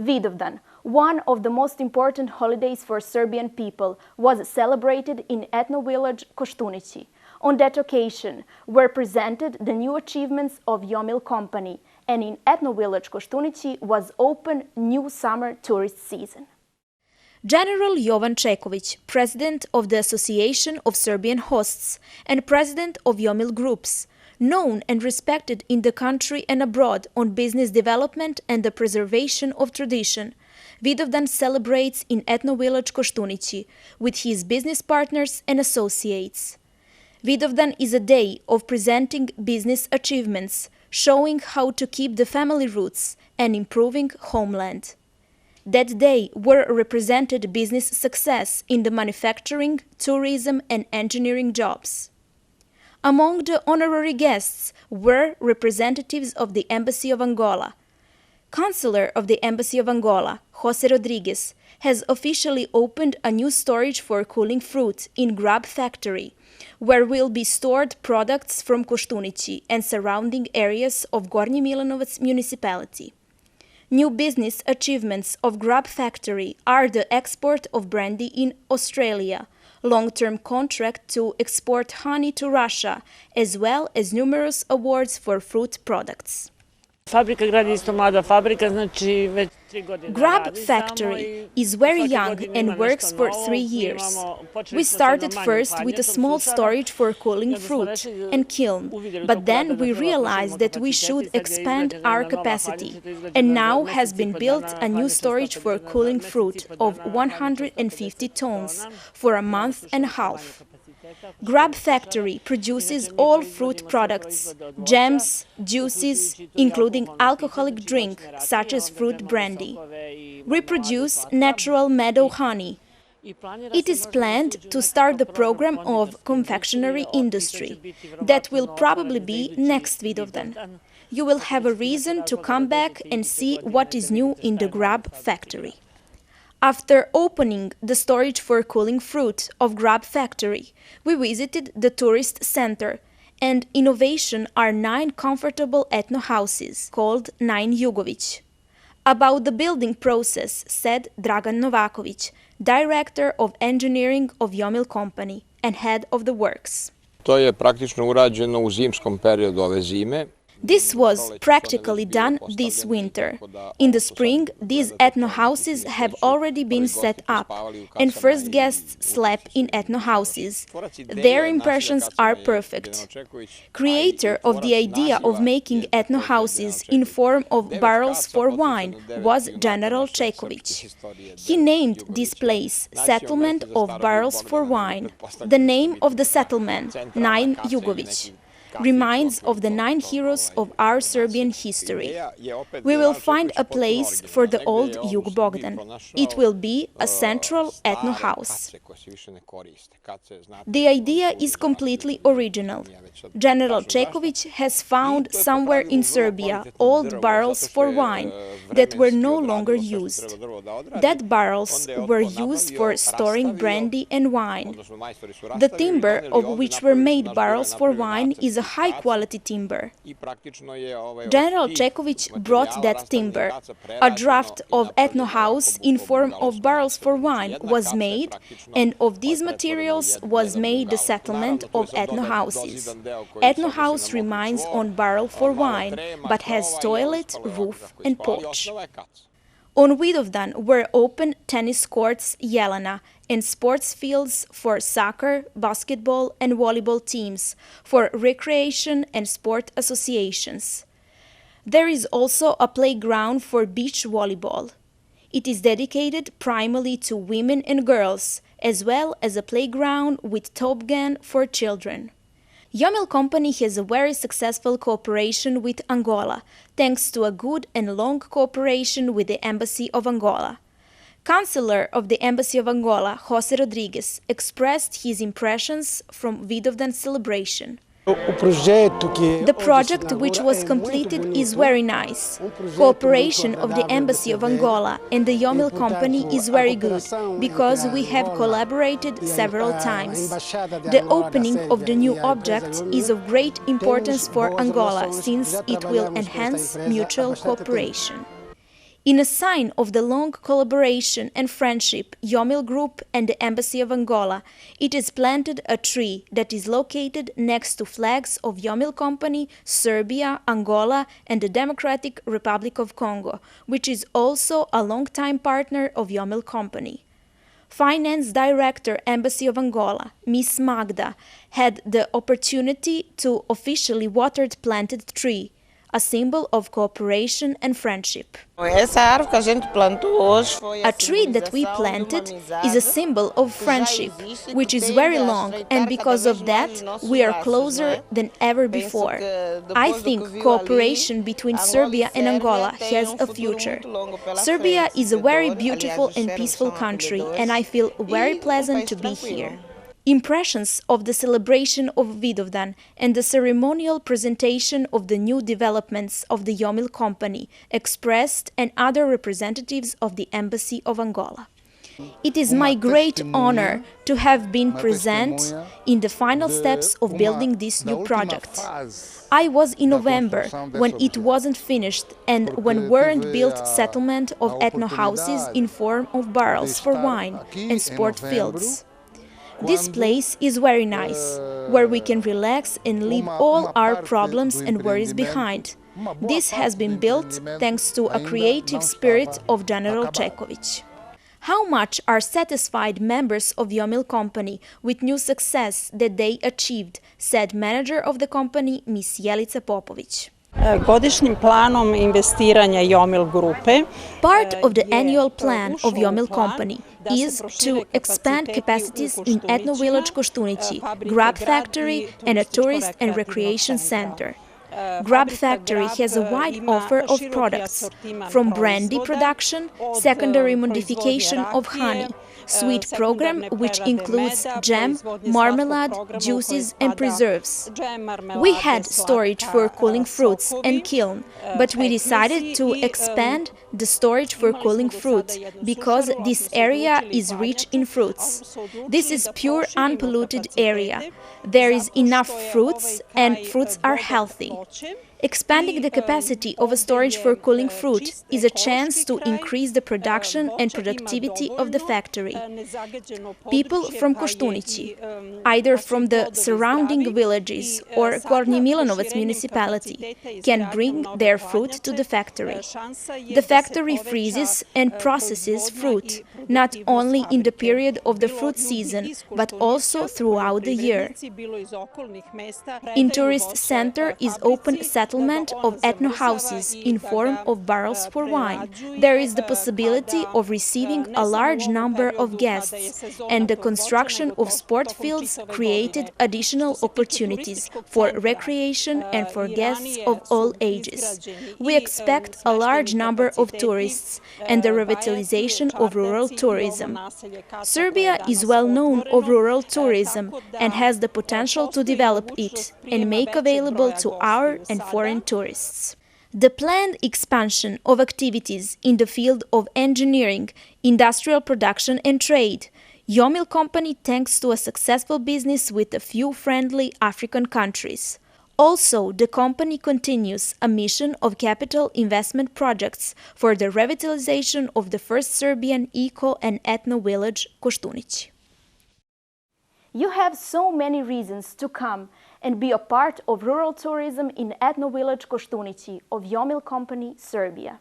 Vidovdan, one of the most important holidays for Serbian people, was celebrated in ethno-village Kostunici. On that occasion were presented the new achievements of Jomil company, and in ethno-village Kostunici was open new summer tourist season. General Jovan Čeković, president of the Association of Serbian Hosts and president of Jomil Groups, known and respected in the country and abroad on business development and the preservation of tradition, Vidovdan celebrates in ethno-village Kostunici with his business partners and associates. Vidovdan is a day of presenting business achievements, showing how to keep the family roots and improving homeland. That day were represented business success in the manufacturing, tourism and engineering jobs. Among the honorary guests were representatives of the Embassy of Angola. Consular of the Embassy of Angola, Jose Rodriguez, has officially opened a new storage for cooling fruit in Grab Factory, where will be stored products from Kostunici and surrounding areas of Gornji Milanovac municipality. New business achievements of Grab Factory are the export of brandy in Australia, long-term contract to export honey to Russia, as well as numerous awards for fruit products. Grab Factory is very young and works for 3 years. We started first with a small storage for cooling fruit and kiln, but then we realized that we should expand our capacity, and now has been built a new storage for cooling fruit of 150 tons for a month and a half. Grab Factory produces all fruit products, jams, juices, including alcoholic drink such as fruit brandy. We produce natural meadow honey. It is planned to start the program of confectionery industry. That will probably be next Vidovdan. You will have a reason to come back and see what is new in the Grab Factory. After opening the storage for cooling fruit of Grab Factory, we visited the tourist center, and innovation are 9 comfortable ethno houses called 9 Jugović. About the building process said Dragan Novaković, director of engineering of Jomil company and head of the works. To je praktično urađeno u zimskom periodu ove zime. This was practically done this winter. In the spring, these ethno houses have already been set up, and first guests slept in ethno houses. Their impressions are perfect. Creator of the idea of making ethno houses in form of barrels for wine was General Čeković. He named this place Settlement of Barrels for Wine. The name of the settlement, 9 Jugović, reminds of the 9 heroes of our Serbian history. We will find a place for the old Vidovdan. It will be a central ethno house. The idea is completely original. General Čeković has found somewhere in Serbia old barrels for wine that were no longer used. That barrels were used for storing brandy and wine. The timber of which were made barrels for wine is a high-quality timber. General Čeković brought that timber. A draft of ethno house in form of barrels for wine was made, and of these materials was made the settlement of ethno houses. Ethno house remains on barrel for wine, but has toilet, roof and porch. On Vidovdan were open tennis courts Jelena and sports fields for soccer, basketball and volleyball teams, for recreation and sport associations. There is also a playground for beach volleyball. It is dedicated primarily to women and girls, as well as a playground with toboggan for children. Jomil company has a very successful cooperation with Angola, thanks to a good and long cooperation with the Embassy of Angola. Consular of the Embassy of Angola, Jose Rodriguez, expressed his impressions from Vidovdan celebration. The project which was completed is very nice. Cooperation of the Embassy of Angola and the Jomil company is very good, because we have collaborated several times. The opening of the new object is of great importance for Angola, since it will enhance mutual cooperation. In a sign of the long collaboration and friendship, Yomil Group and the Embassy of Angola, it is planted a tree that is located next to flags of Yomil Company, Serbia, Angola, and the Democratic Republic of Congo, which is also a long-time partner of Yomil Company. Finance Director, Embassy of Angola, Miss Magda, had the opportunity to officially water the planted tree, a symbol of cooperation and friendship. A tree that we planted is a symbol of friendship, which is very long, and because of that, we are closer than ever before. I think cooperation between Serbia and Angola has a future. Serbia is a very beautiful and peaceful country, and I feel very pleasant to be here. Impressions of the celebration of Vidovdan and the ceremonial presentation of the new developments of the Yomil Company expressed and other representatives of the Embassy of Angola. It is my great honor to have been present in the final steps of building this new project. I was in November when it wasn't finished and when weren't built settlement of ethno houses in form of barrels for wine and sport fields. This place is very nice, where we can relax and leave all our problems and worries behind. This has been built thanks to a creative spirit of General Čeković. How much are satisfied members of Yomil Company with new success that they achieved, said manager of the company, Ms. Jelica Popović. Godišnjim planom investiranja Yomil Grupe. Part of the annual plan of Yomil Company is to expand capacities in Ethno Village Kostunici, Grab Factory and a tourist and recreation center. Grab Factory has a wide offer of products, from brandy production, secondary modification of honey, sweet program which includes jam, marmalade, juices and preserves. We had storage for cooling fruits and kiln, but we decided to expand the storage for cooling fruit because this area is rich in fruits. This is pure unpolluted area. There is enough fruits and fruits are healthy. Expanding the capacity of a storage for cooling fruit is a chance to increase the production and productivity of the factory. People from Kostunici, either from the surrounding villages or Gornji Milanovac municipality, can bring their fruit to the factory. The factory freezes and processes fruit, not only in the period of the fruit season, but also throughout the year. In tourist center is open settlement of ethno houses in form of barrels for wine. There is the possibility of receiving a large number of guests, and the construction of sport fields created additional opportunities for recreation and for guests of all ages. We expect a large number of tourists and the revitalization of rural tourism. Serbia is well known of rural tourism and has the potential to develop it and make available to our and foreign tourists. The planned expansion of activities in the field of engineering, industrial production and trade, Yomil Company thanks to a successful business with a few friendly African countries. Also, the company continues a mission of capital investment projects for the revitalization of the first Serbian eco and ethno village, Kostunici. You have so many reasons to come and be a part of rural tourism in ethno village Kostunici of Yomil Company, Serbia.